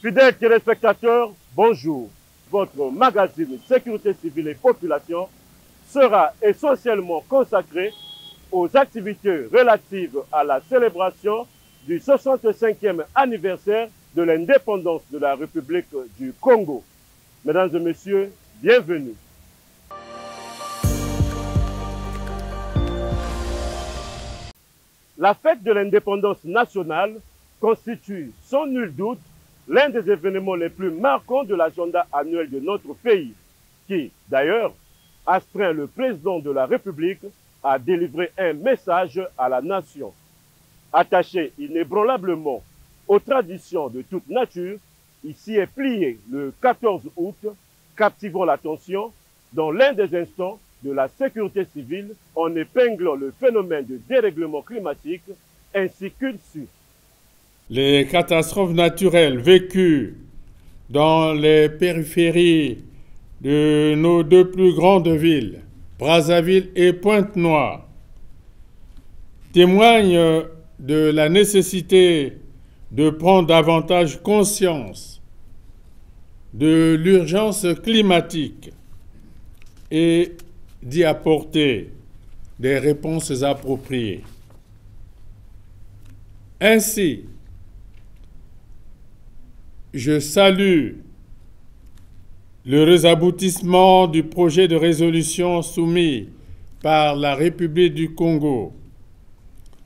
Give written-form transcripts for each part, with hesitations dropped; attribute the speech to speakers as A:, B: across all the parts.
A: Fidèles téléspectateurs, bonjour. Votre magazine Sécurité civile et population sera essentiellement consacré aux activités relatives à la célébration du 65e anniversaire de l'indépendance de la République du Congo. Mesdames et messieurs, bienvenue. La fête de l'indépendance nationale constitue sans nul doute l'un des événements les plus marquants de l'agenda annuel de notre pays, qui, d'ailleurs, astreint le président de la République à délivrer un message à la nation. Attaché inébranlablement aux traditions de toute nature, ici est plié le 14 août, captivant l'attention dans l'un des instants de la sécurité civile en épinglant le phénomène de dérèglement climatique ainsi qu'une suite.
B: Les catastrophes naturelles vécues dans les périphéries de nos deux plus grandes villes, Brazzaville et Pointe-Noire, témoignent de la nécessité de prendre davantage conscience de l'urgence climatique et d'y apporter des réponses appropriées. Ainsi, je salue l'heureux aboutissement du projet de résolution soumis par la République du Congo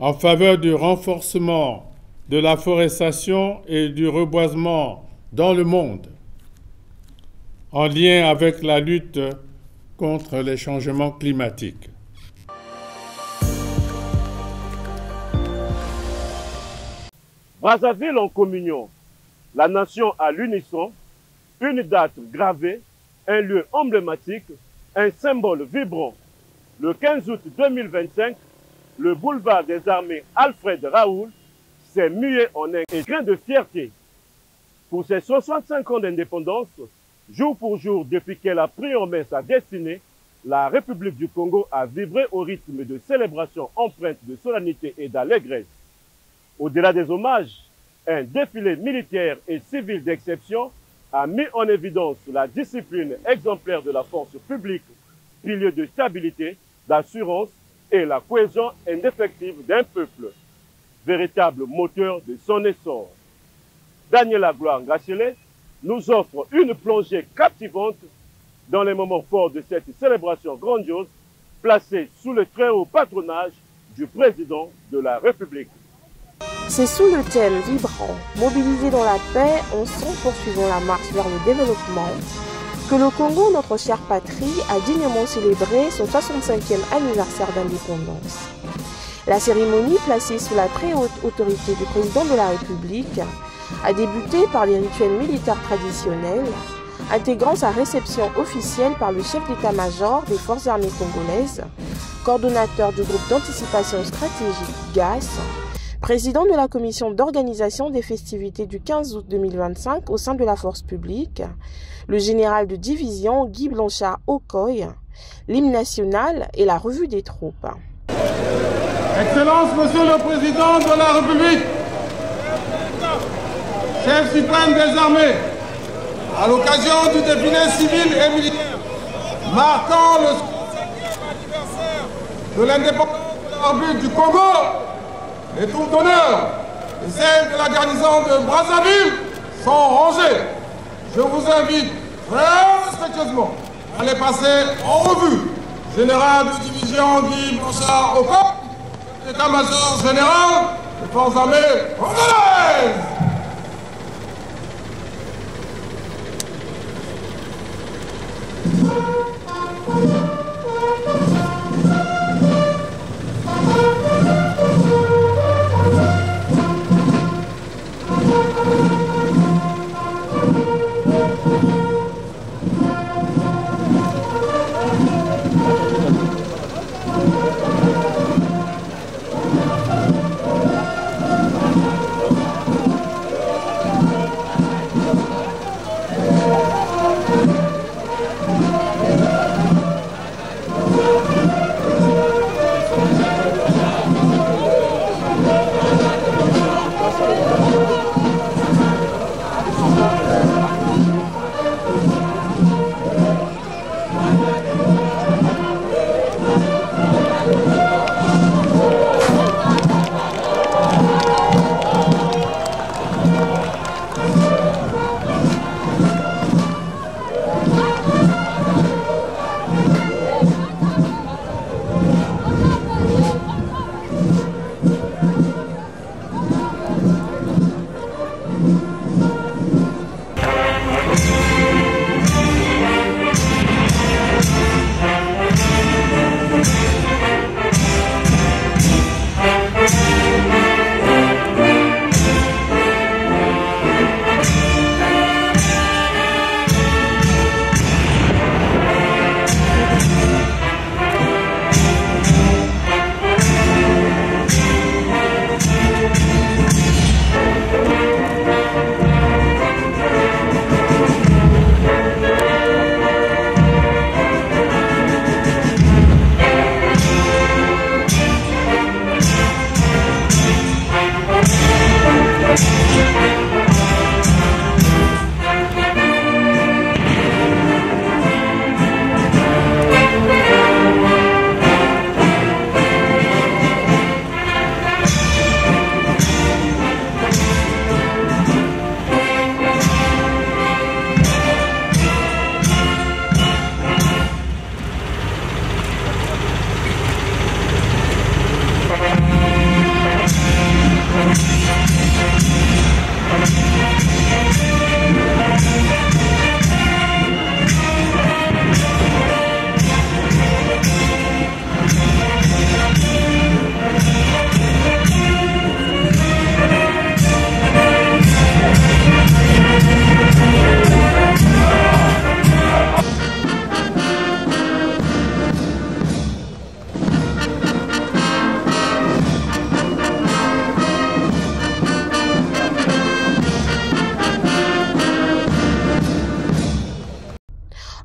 B: en faveur du renforcement de la forestation et du reboisement dans le monde, en lien avec la lutte contre les changements climatiques.
A: Brazzaville en communion, la nation à l'unisson, une date gravée, un lieu emblématique, un symbole vibrant. Le 15 août 2025, le boulevard des armées Alfred Raoul s'est mué en un grain de fierté. Pour ses 65 ans d'indépendance, jour pour jour depuis qu'elle a pris en main sa destinée, la République du Congo a vibré au rythme de célébrations empreintes de solennité et d'allégresse. Au-delà des hommages, un défilé militaire et civil d'exception a mis en évidence la discipline exemplaire de la force publique, pilier de stabilité, d'assurance et la cohésion indéfectible d'un peuple, véritable moteur de son essor. Daniela Gloire Ngachele nous offre une plongée captivante dans les moments forts de cette célébration grandiose placée sous le très haut patronage du président de la République.
C: C'est sous le thème vibrant, mobilisé dans la paix, ensemble poursuivant la marche vers le développement, que le Congo, notre chère patrie, a dignement célébré son 65e anniversaire d'indépendance. La cérémonie, placée sous la très haute autorité du président de la République, a débuté par les rituels militaires traditionnels, intégrant sa réception officielle par le chef d'état-major des forces armées congolaises, coordonnateur du groupe d'anticipation stratégique GAS, président de la commission d'organisation des festivités du 15 août 2025 au sein de la force publique, le général de division Guy Blanchard Okoy, l'hymne national et la revue des troupes.
D: Excellence, Monsieur le Président de la République, chef suprême des armées, à l'occasion du défilé civil et militaire marquant le 65e anniversaire de l'indépendance de la République du Congo, les troupes d'honneur et celles de la garnison de Brazzaville sont rangées. Je vous invite très respectueusement à les passer en revue. Général de division Guy Blanchard Okoy, état-major général des forces armées congolaises.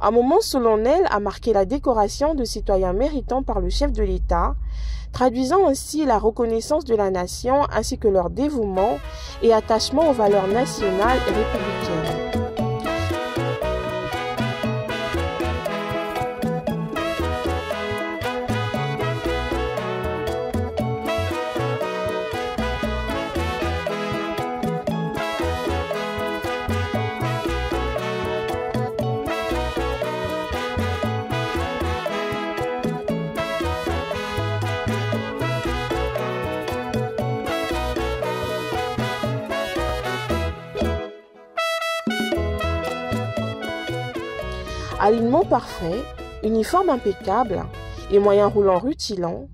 C: Un moment solennel a marqué la décoration de citoyens méritants par le chef de l'État, traduisant ainsi la reconnaissance de la nation ainsi que leur dévouement et attachement aux valeurs nationales et républicaines. Alignement parfait, uniforme impeccable et moyens roulants rutilants,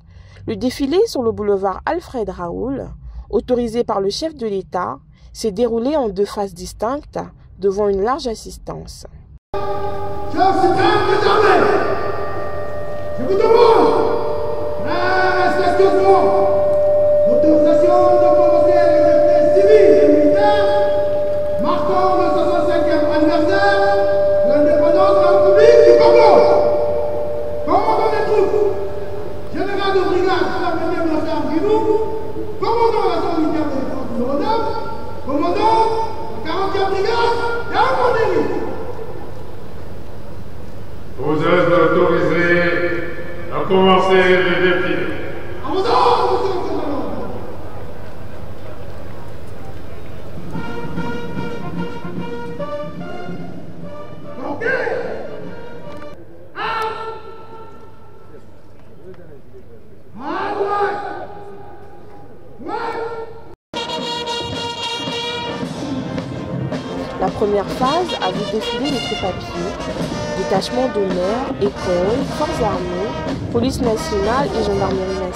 C: le défilé sur le boulevard Alfred Raoul, autorisé par le chef de l'État, s'est déroulé en 2 phases distinctes devant une large assistance.
D: Chers citoyens désormais, je vous demande respectueusement l'autorisation de commencer le défilé civil et militaire marquant le 65e anniversaire de l'indépendance de la République du Congo. Commandant des troupes, général de brigade Flambenet Blassard Guinou, commandant la zone militaire de défense numéro 9, commandant la 40e brigade et infanterie.
B: Vous êtes autorisés à commencer le défilé.
D: À vos ordres, monsieur le commandant.
C: La première phase a vu défiler les troupes à pied, détachements d'honneur, écoles, forces armées, police nationale et gendarmerie nationale.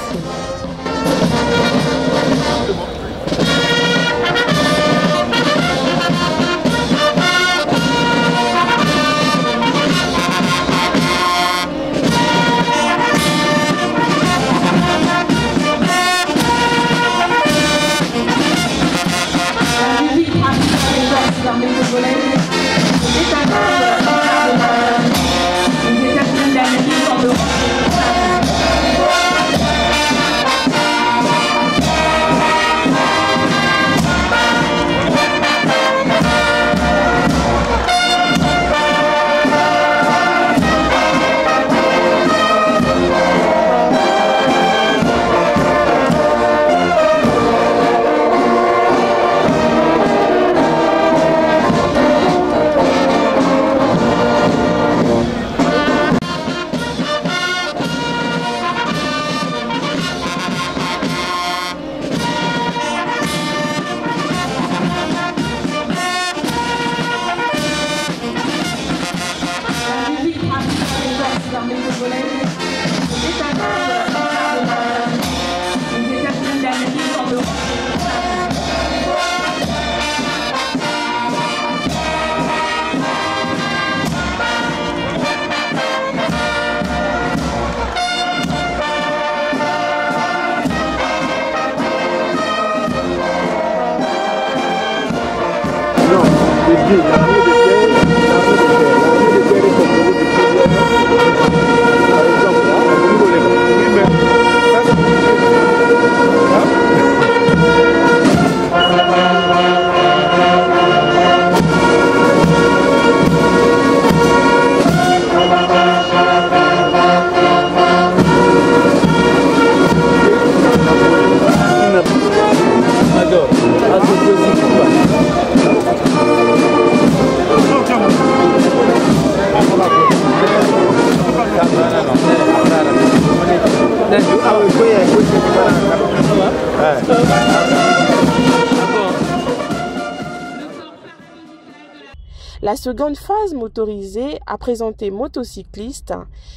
C: La seconde phase motorisée a présenté motocyclistes,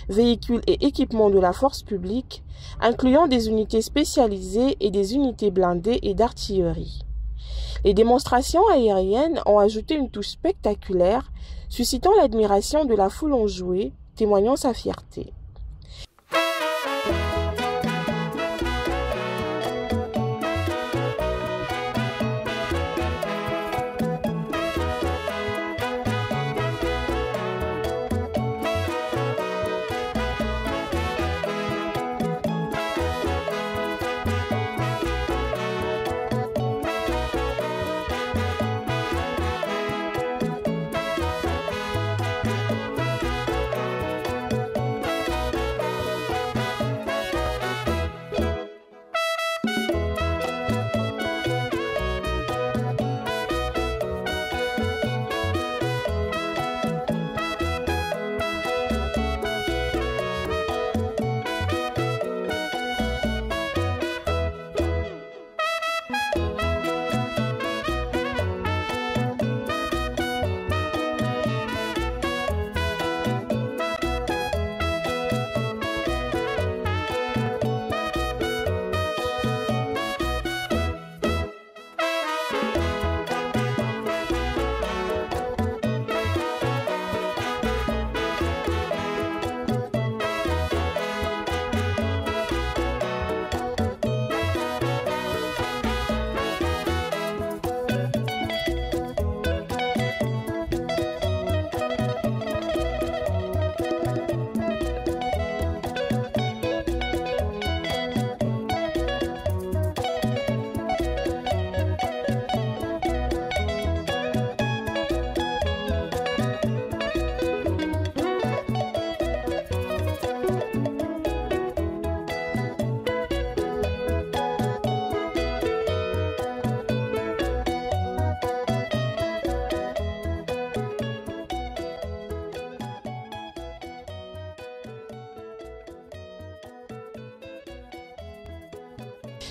C: véhicules et équipements de la force publique, incluant des unités spécialisées et des unités blindées et d'artillerie. Les démonstrations aériennes ont ajouté une touche spectaculaire, suscitant l'admiration de la foule enjouée, témoignant sa fierté.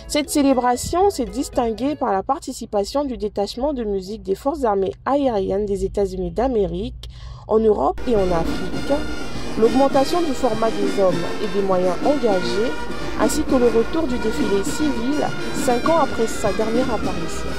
C: Cette célébration s'est distinguée par la participation du détachement de musique des forces armées aériennes des États-Unis d'Amérique, en Europe et en Afrique, l'augmentation du format des hommes et des moyens engagés, ainsi que le retour du défilé civil 5 ans après sa dernière apparition.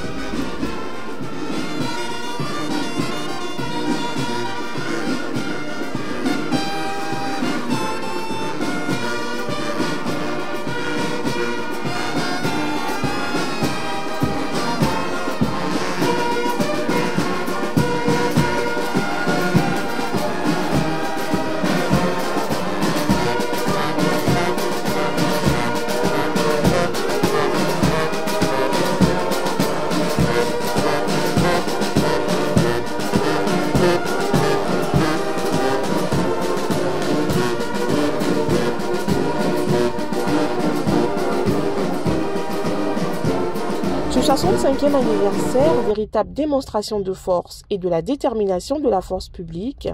C: Ce 65e anniversaire, véritable démonstration de force et de la détermination de la force publique,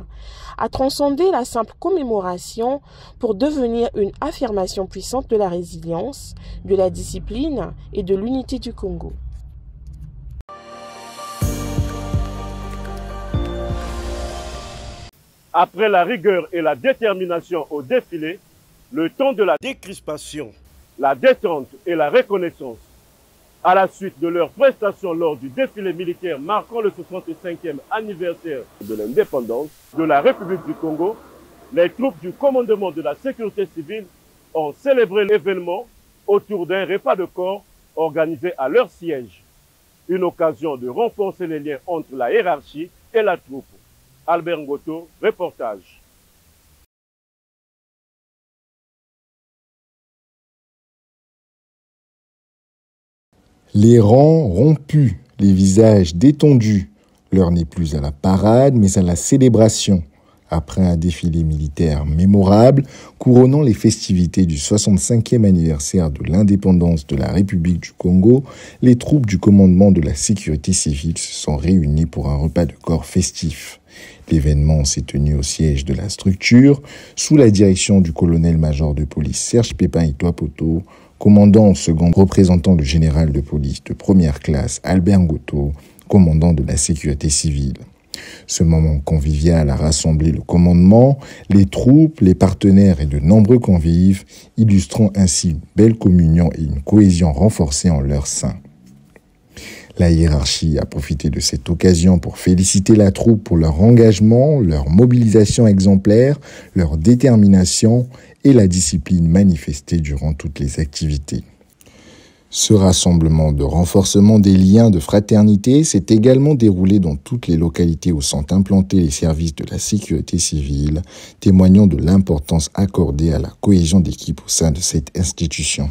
C: a transcendé la simple commémoration pour devenir une affirmation puissante de la résilience, de la discipline et de l'unité du Congo.
A: Après la rigueur et la détermination au défilé, le temps de la décrispation, la détente et la reconnaissance. À la suite de leurs prestations lors du défilé militaire marquant le 65e anniversaire de l'indépendance de la République du Congo, les troupes du commandement de la sécurité civile ont célébré l'événement autour d'un repas de corps organisé à leur siège. Une occasion de renforcer les liens entre la hiérarchie et la troupe. Albert Ngoto, reportage.
E: Les rangs rompus, les visages détendus. L'heure n'est plus à la parade, mais à la célébration. Après un défilé militaire mémorable, couronnant les festivités du 65e anniversaire de l'indépendance de la République du Congo, les troupes du commandement de la sécurité civile se sont réunies pour un repas de corps festif. L'événement s'est tenu au siège de la structure, sous la direction du colonel-major de police Serge Pépin Itoapoto, commandant en second représentant le général de police de première classe Albert Ngoto, commandant de la sécurité civile. Ce moment convivial a rassemblé le commandement, les troupes, les partenaires et de nombreux convives, illustrant ainsi une belle communion et une cohésion renforcée en leur sein. La hiérarchie a profité de cette occasion pour féliciter la troupe pour leur engagement, leur mobilisation exemplaire, leur détermination et la discipline manifestée durant toutes les activités. Ce rassemblement de renforcement des liens de fraternité s'est également déroulé dans toutes les localités où sont implantés les services de la sécurité civile, témoignant de l'importance accordée à la cohésion d'équipe au sein de cette institution.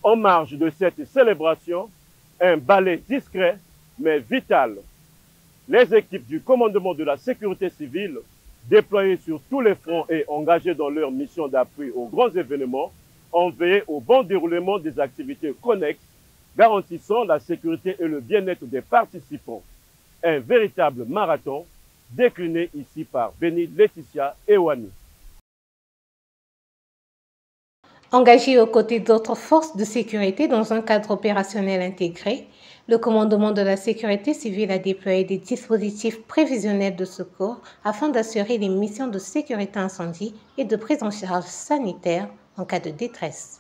A: En marge de cette célébration, un ballet discret mais vital. Les équipes du commandement de la sécurité civile déployés sur tous les fronts et engagés dans leur mission d'appui aux grands événements, ont veillé au bon déroulement des activités connexes, garantissant la sécurité et le bien-être des participants. Un véritable marathon décliné ici par Béni Laetitia Ewani.
F: Engagé aux côtés d'autres forces de sécurité dans un cadre opérationnel intégré, le commandement de la sécurité civile a déployé des dispositifs prévisionnels de secours afin d'assurer les missions de sécurité incendie et de prise en charge sanitaire en cas de détresse.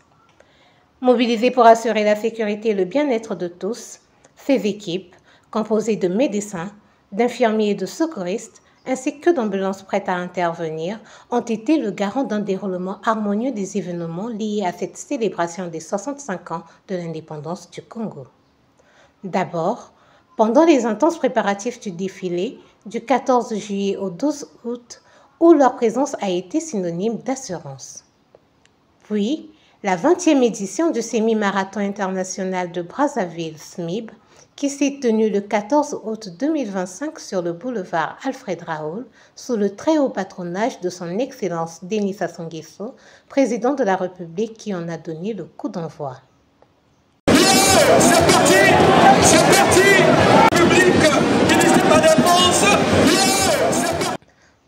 F: Mobilisé pour assurer la sécurité et le bien-être de tous, ces équipes, composées de médecins, d'infirmiers et de secouristes, ainsi que d'ambulances prêtes à intervenir, ont été le garant d'un déroulement harmonieux des événements liés à cette célébration des 65 ans de l'indépendance du Congo. D'abord, pendant les intenses préparatifs du défilé du 14 juillet au 12 août, où leur présence a été synonyme d'assurance. Puis, la 20e édition du semi-marathon international de Brazzaville SMIB, qui s'est tenue le 14 août 2025 sur le boulevard Alfred Raoul, sous le très haut patronage de son Excellence Denis Sassou Nguesso, président de la République qui en a donné le coup d'envoi.
G: C'est parti, c'est parti, public qui n'hésite pas d'avance.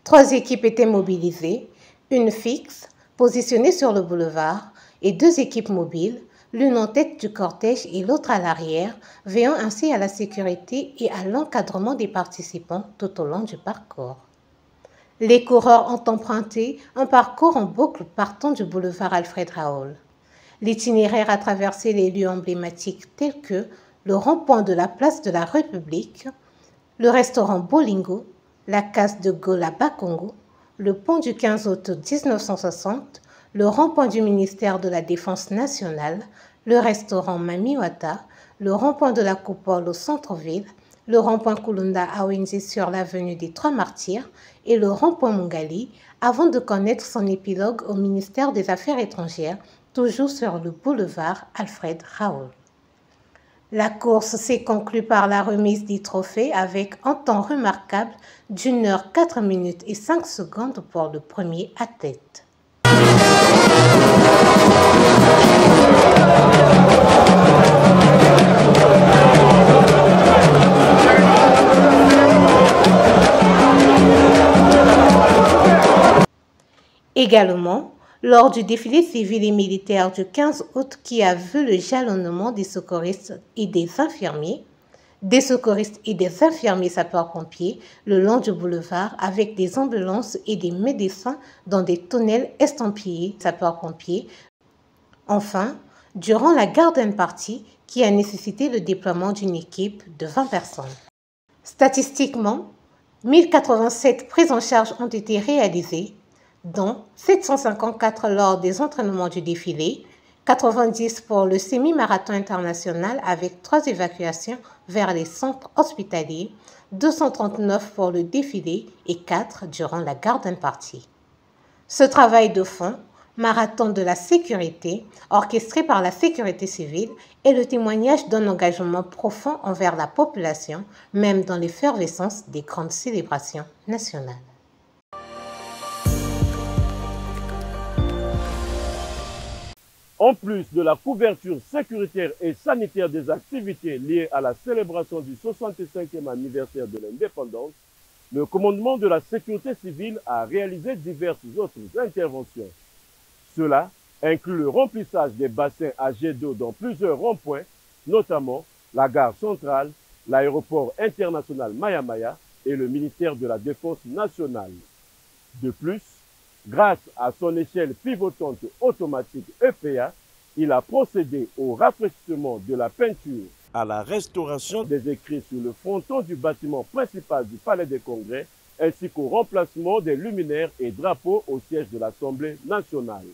F: 3 équipes étaient mobilisées, une fixe, positionnée sur le boulevard, et 2 équipes mobiles, l'une en tête du cortège et l'autre à l'arrière, veillant ainsi à la sécurité et à l'encadrement des participants tout au long du parcours. Les coureurs ont emprunté un parcours en boucle partant du boulevard Alfred Raoul. L'itinéraire a traversé les lieux emblématiques tels que le rond-point de la place de la République, le restaurant Bolingo, la case de Gaulle à Bakongo, le pont du 15 août 1960, le rond-point du ministère de la Défense nationale, le restaurant Mamiwata, le rond-point de la Coupole au centre-ville, le rond-point Kulunda à Wenzi sur l'avenue des Trois Martyrs et le rond-point Mungali, avant de connaître son épilogue au ministère des Affaires étrangères, toujours sur le boulevard Alfred Raoul. La course s'est conclue par la remise des trophées avec un temps remarquable d'1 heure 4 minutes et 5 secondes pour le premier athlète. Également, lors du défilé civil et militaire du 15 août qui a vu le jalonnement des secouristes et des infirmiers sapeurs-pompiers le long du boulevard avec des ambulances et des médecins dans des tunnels estampillés sapeurs-pompiers. Enfin, durant la garden party qui a nécessité le déploiement d'une équipe de 20 personnes. Statistiquement, 1087 prises en charge ont été réalisées, dont 754 lors des entraînements du défilé, 90 pour le semi-marathon international avec 3 évacuations vers les centres hospitaliers, 239 pour le défilé et 4 durant la garden party. Ce travail de fond, marathon de la sécurité, orchestré par la sécurité civile, est le témoignage d'un engagement profond envers la population, même dans l'effervescence des grandes célébrations nationales.
A: En plus de la couverture sécuritaire et sanitaire des activités liées à la célébration du 65e anniversaire de l'indépendance, le commandement de la sécurité civile a réalisé diverses autres interventions. Cela inclut le remplissage des bassins à jet d'eau dans plusieurs ronds-points, notamment la gare centrale, l'aéroport international Maya-Maya et le ministère de la Défense nationale. De plus, grâce à son échelle pivotante automatique EPA, il a procédé au rafraîchissement de la peinture, à la restauration des écrits sur le fronton du bâtiment principal du Palais des Congrès, ainsi qu'au remplacement des luminaires et drapeaux au siège de l'Assemblée nationale.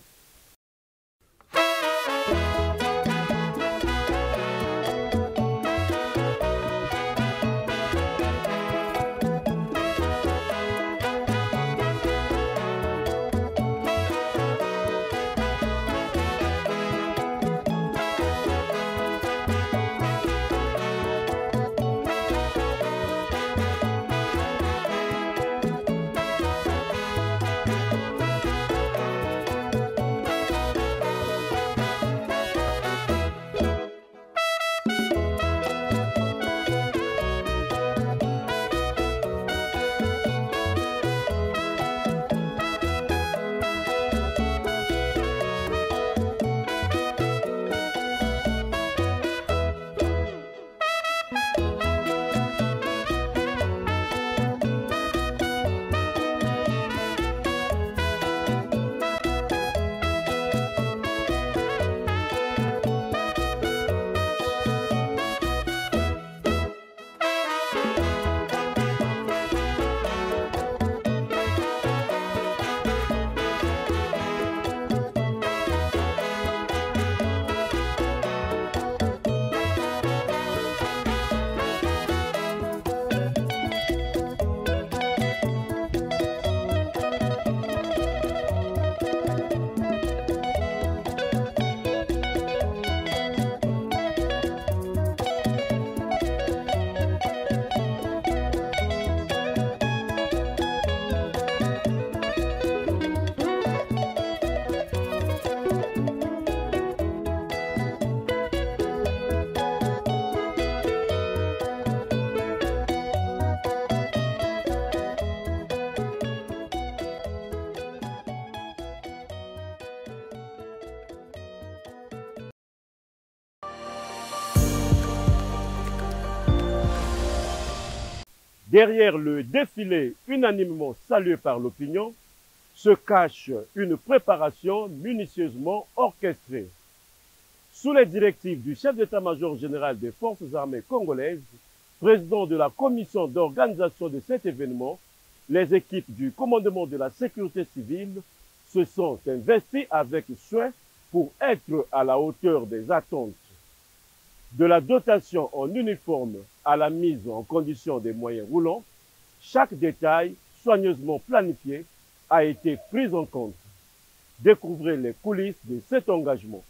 A: Derrière le défilé unanimement salué par l'opinion, se cache une préparation minutieusement orchestrée. Sous les directives du chef d'état-major général des forces armées congolaises, président de la commission d'organisation de cet événement, les équipes du commandement de la sécurité civile se sont investies avec soin pour être à la hauteur des attentes. De la dotation en uniforme à la mise en condition des moyens roulants, chaque détail soigneusement planifié a été pris en compte. Découvrez les coulisses de cet engagement.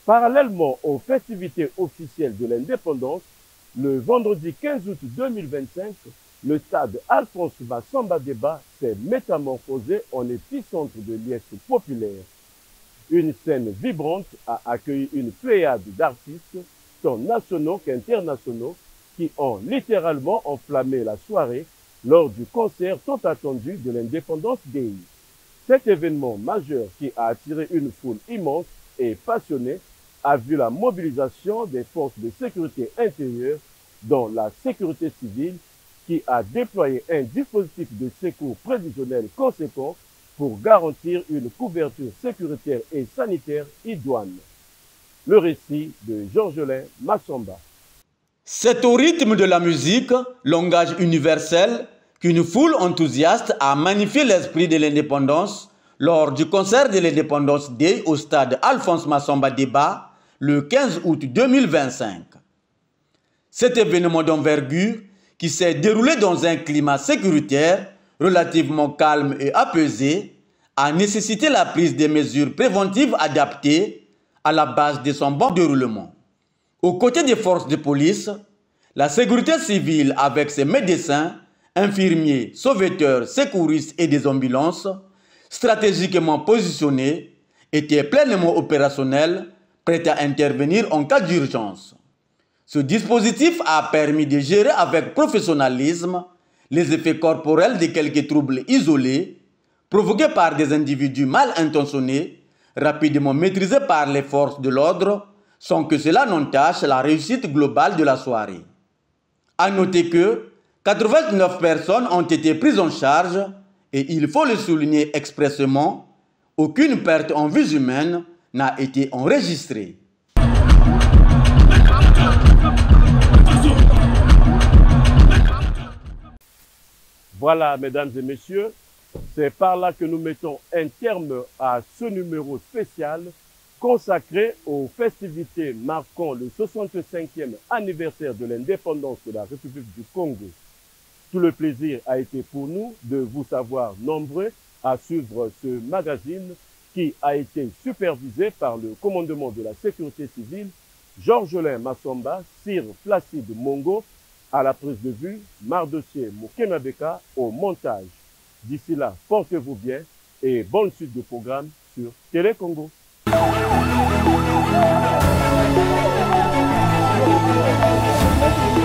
A: Parallèlement aux festivités officielles de l'indépendance, le vendredi 15 août 2025, le stade Alphonse Massamba Deba s'est métamorphosé en épicentre de liesse populaire. Une scène vibrante a accueilli une pléiade d'artistes, tant nationaux qu'internationaux, qui ont littéralement enflammé la soirée lors du concert tant attendu de l'Independence Day. Cet événement majeur qui a attiré une foule immense et passionnée a vu la mobilisation des forces de sécurité intérieure, dont la sécurité civile, qui a déployé un dispositif de secours prévisionnel conséquent pour garantir une couverture sécuritaire et sanitaire idoine. Le récit de Georgelin Massamba.
H: C'est au rythme de la musique, langage universel, qu'une foule enthousiaste a magnifié l'esprit de l'indépendance lors du concert de l'Indépendance Day au stade Alphonse Massamba Débat le 15 août 2025. Cet événement d'envergure, qui s'est déroulé dans un climat sécuritaire relativement calme et apaisé, a nécessité la prise des mesures préventives adaptées à la base de son bon déroulement. Aux côtés des forces de police, la sécurité civile avec ses médecins, infirmiers, sauveteurs, secouristes et des ambulances, stratégiquement positionnés, était pleinement opérationnelle, prête à intervenir en cas d'urgence. Ce dispositif a permis de gérer avec professionnalisme les effets corporels de quelques troubles isolés, provoqués par des individus mal intentionnés, rapidement maîtrisés par les forces de l'ordre, sans que cela n'entache la réussite globale de la soirée. À noter que 89 personnes ont été prises en charge et il faut le souligner expressément, aucune perte en vies humaines n'a été enregistrée.
A: Voilà, mesdames et messieurs, c'est par là que nous mettons un terme à ce numéro spécial consacré aux festivités marquant le 65e anniversaire de l'indépendance de la République du Congo. Tout le plaisir a été pour nous de vous savoir nombreux à suivre ce magazine qui a été supervisé par le commandement de la sécurité civile, Georgelin Massamba, Sir Placide Mongo, à la prise de vue, Mardossier Moukemabeka au montage. D'ici là, portez-vous bien et bonne suite de programme sur Télé Congo.
C: Thank you.